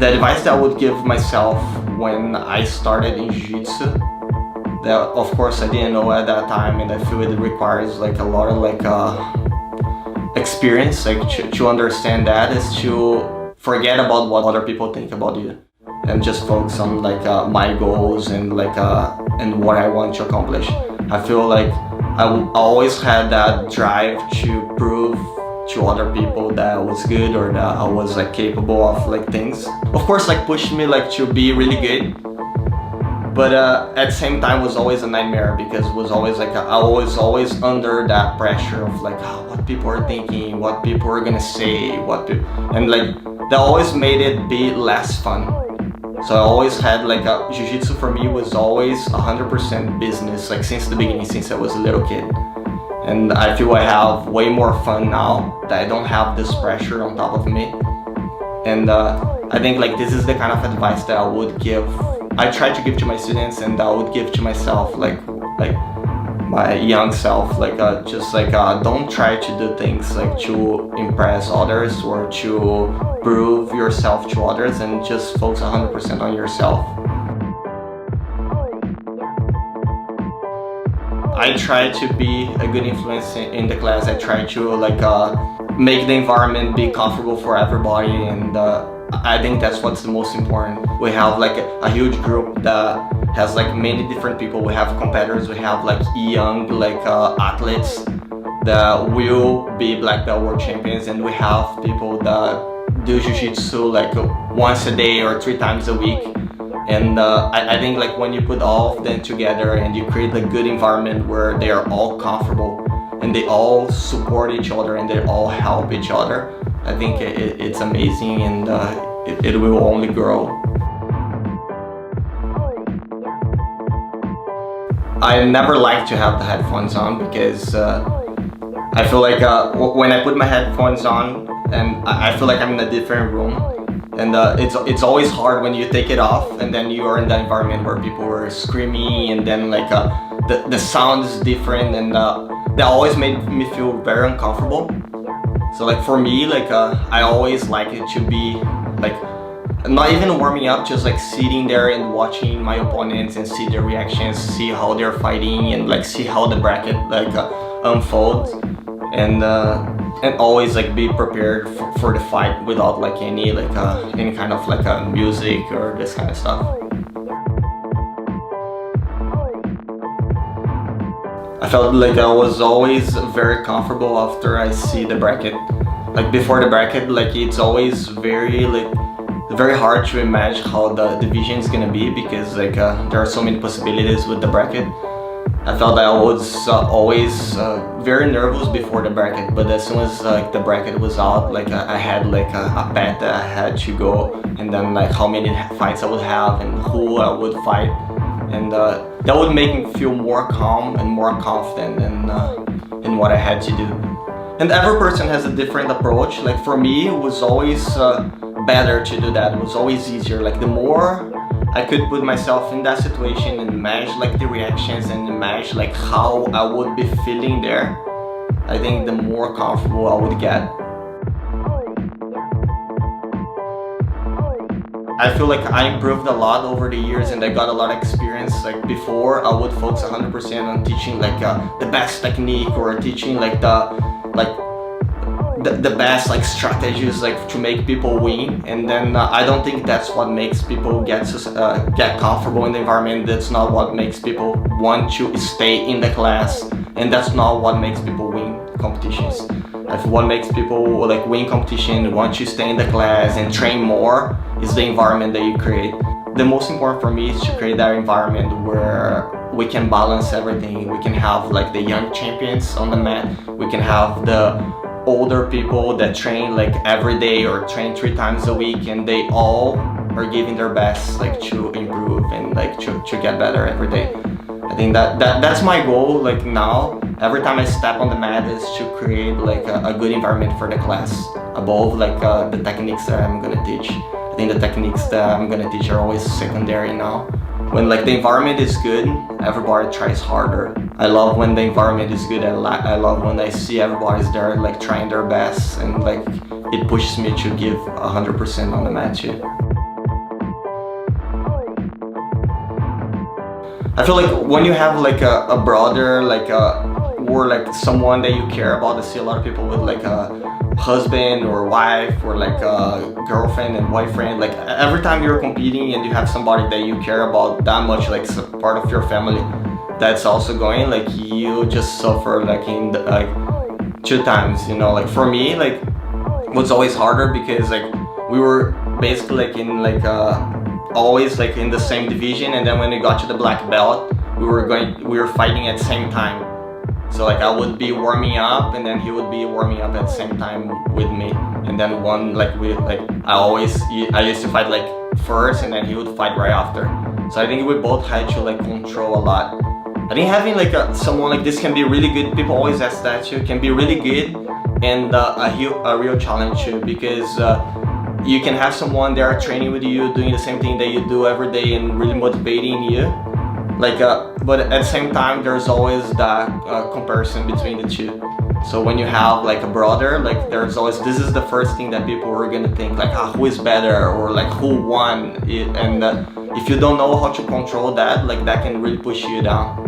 The advice that I would give myself when I started in Jiu-Jitsu, that of course I didn't know at that time, and I feel it requires like a lot of like experience, like to understand that, is to forget about what other people think about you and just focus on like my goals and like and what I want to accomplish. I feel like I always had that drive to prove to other people that I was good, or that I was like capable of like things. Of course, like pushed me like to be really good, but at the same time was always a nightmare, because it was always like I was always under that pressure of like what people are thinking, what people are gonna say, and like that always made it be less fun. So I always had like Jiu-Jitsu for me was always 100% business, like since the beginning, since I was a little kid. And I feel I have way more fun now that I don't have this pressure on top of me. And I think like this is the kind of advice that I would give, I try to give to my students, and I would give to myself, like my young self, like just like don't try to do things like to impress others or to prove yourself to others, and just focus 100% on yourself. I try to be a good influence in the class. I try to like make the environment be comfortable for everybody, and I think that's what's the most important. We have like a huge group that has like many different people. We have competitors, we have like young like athletes that will be black belt world champions, and we have people that do jiu-jitsu like once a day or 3 times a week. And I think like when you put all of them together and you create a good environment where they are all comfortable and they all support each other and they all help each other, I think it's amazing, and it will only grow. I never like to have the headphones on, because I feel like when I put my headphones on, and I feel like I'm in a different room. And it's always hard when you take it off and then you are in that environment where people are screaming, and then like the sound is different, and that always made me feel very uncomfortable. So like for me, like I always like it to be like not even warming up, just like sitting there and watching my opponents and see their reactions, see how they're fighting, and like see how the bracket like unfolds, and always like be prepared for the fight without like any kind of like music or this kind of stuff. I felt like I was always very comfortable after I see the bracket. Like before the bracket, like it's always very hard to imagine how the division is gonna be, because like there are so many possibilities with the bracket. I felt that I was always very nervous before the bracket, but as soon as like the bracket was out, like I had like a bet that I had to go, and then like how many fights I would have and who I would fight, and that would make me feel more calm and more confident in what I had to do. And every person has a different approach. Like for me, it was always better to do that. It was always easier. Like the more I could put myself in that situation and imagine like the reactions and imagine like how I would be feeling there, I think the more comfortable I would get. I feel like I improved a lot over the years, and I got a lot of experience. Like before, I would focus 100% on teaching like the best technique, or teaching like the best like strategies like to make people win, and then I don't think that's what makes people get comfortable in the environment. That's not what makes people want to stay in the class, and that's not what makes people win competitions. If what makes people like win competition, want to stay in the class and train more, is the environment that you create. The most important for me is to create that environment where we can balance everything. We can have like the young champions on the mat, we can have the older people that train like every day or train 3 times a week, and they all are giving their best like to improve and like to get better every day. I think that's my goal. Like now, every time I step on the mat, is to create like a good environment for the class, above like the techniques that I'm gonna teach. I think the techniques that I'm gonna teach are always secondary now. When like the environment is good, everybody tries harder. I love when the environment is good. I love when I see everybody's there like trying their best, and like it pushes me to give 100% on the mat too. I feel like when you have like a brother, like or like someone that you care about, I see a lot of people with like a husband or wife or like a girlfriend and boyfriend. Like every time you're competing and you have somebody that you care about that much, like part of your family that's also going, like you just suffer like in the, like 2 times, you know. Like for me, like it was always harder because like we were basically like in like always like in the same division, and then when we got to the black belt, we were fighting at the same time. So like I would be warming up and then he would be warming up at the same time with me, and then I used to fight like first and then he would fight right after. So I think we both had to like control a lot. I think having like someone like this can be really good. People always ask that too. Can be really good and a real challenge too, because you can have someone there training with you, doing the same thing that you do every day and really motivating you. Like, but at the same time, there's always that comparison between the two. So when you have like a brother, like there's always, this is the first thing that people are gonna think, like, who is better or like who won it, and if you don't know how to control that, like that can really push you down.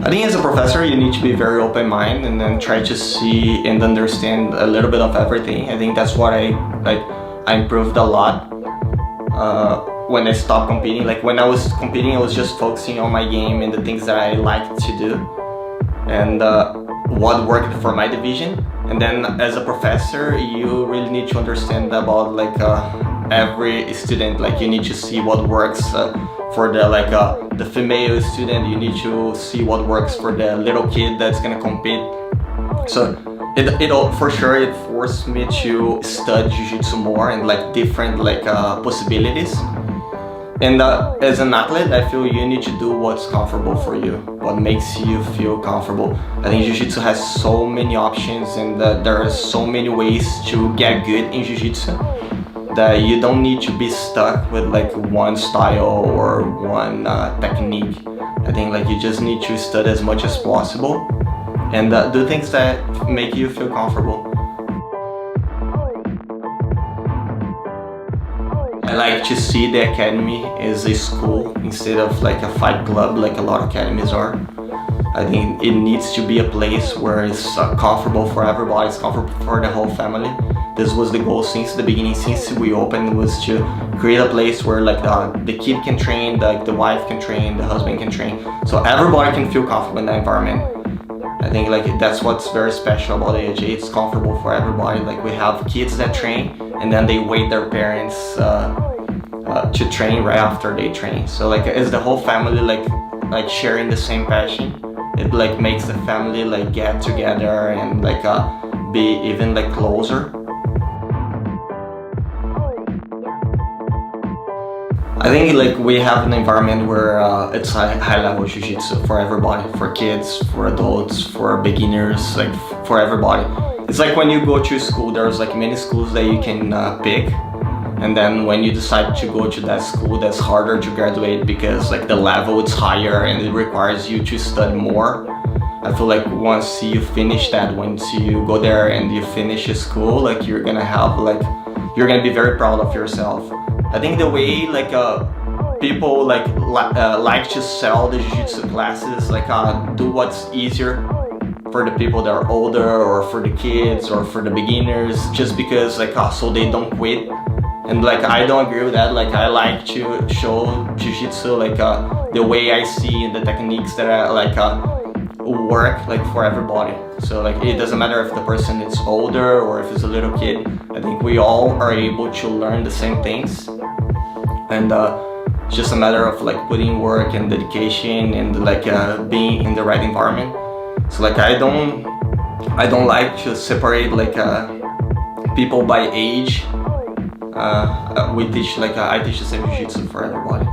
I think as a professor, you need to be very open-minded and then try to see and understand a little bit of everything. I think that's what I improved a lot when I stopped competing. Like when I was competing, I was just focusing on my game and the things that I liked to do and what worked for my division. And then as a professor, you really need to understand about like every student. Like you need to see what works for the female student. You need to see what works for the little kid that's gonna compete. So it for sure it forced me to study Jiu-Jitsu more and like different like possibilities. And as an athlete, I feel you need to do what's comfortable for you, what makes you feel comfortable. I think Jiu-Jitsu has so many options, and there are so many ways to get good in Jiu-Jitsu that you don't need to be stuck with like one style or one technique. I think like you just need to study as much as possible and do things that make you feel comfortable. I like to see the academy as a school instead of like a fight club like a lot of academies are. I think it needs to be a place where it's comfortable for everybody, it's comfortable for the whole family. This was the goal since the beginning, since we opened, was to create a place where like the kid can train, like the wife can train, the husband can train, so everybody can feel comfortable in the environment. I think like that's what's very special about AIJ. It's comfortable for everybody. Like we have kids that train and then they wait their parents to train right after they train. So like as the whole family like sharing the same passion, it like makes the family like get together and like be even like closer. I think like we have an environment where it's high level Jiu-Jitsu for everybody, for kids, for adults, for beginners, like for everybody. It's like when you go to school, there's like many schools that you can pick, and then when you decide to go to that school, that's harder to graduate because like the level is higher and it requires you to study more. I feel like once you finish that, once you go there and you finish school, like you're gonna be very proud of yourself. I think the way like people like to sell the Jiu-Jitsu classes, like do what's easier for the people that are older or for the kids or for the beginners, just because like so they don't quit. And like I don't agree with that. Like I like to show Jiu-Jitsu like the way I see and the techniques that I like work like for everybody. So like it doesn't matter if the person is older or if it's a little kid. I think we all are able to learn the same things, and it's just a matter of like putting work and dedication and like being in the right environment. So like I don't like to separate like people by age. I teach the same Jiu-Jitsu for everybody.